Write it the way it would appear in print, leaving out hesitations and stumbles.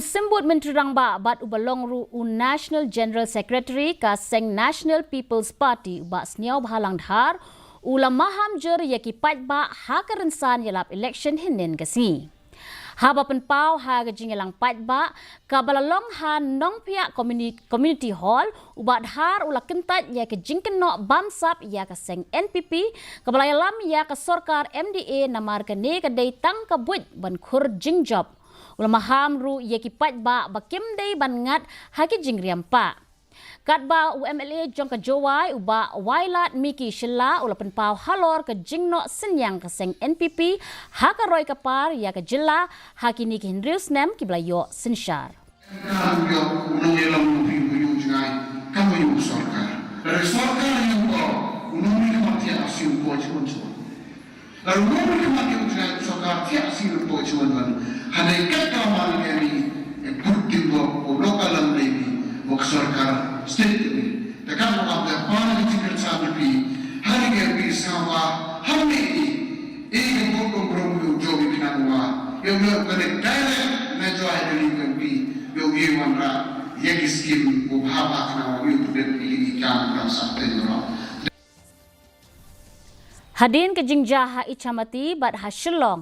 sembut Menteri Rangba bat ubalong ru National General Secretary ka Seng National People's Party uba sniaw bahalang dhar ulam maham jer yaki patba ha ka Rynsan Ialap Ilekshon hinin Khasi. Haba penpau ha gajingelang patba ka balalong ha Iongphiah Community Hall uba dhar ula kentat ya ke jingkenok bamsap ya ka Seng NPP ka balayalam ya ka sorkar MDA namar ka ne ka tang ka buit ban khur jingjob. Ulama ham ru yeki patba bakim day bangat haki jingriam pa. Katba UMLA jong ka jowai uba wailat miki shilla ula penpau halor ke jingno senyang ke Seng NPP haka roy kapar ya ke jilla haki niki hindrius nem kiblayo sinshar. Lalu nomor kematian ujian sokar tiap siru po cuman hadai kata malu kami bukti bo lokal lembaga bo sokar state ini. Takkan orang berpana di tingkat sahaja hari kami sama hari ini bo kompromi jogi pinangwa yang berkait direct najwa dari kami yogi wanra yaki skim ubahak nawa YouTube ini kan rasa tenora. Hadin ke jingjaha icamati bat ha Shillong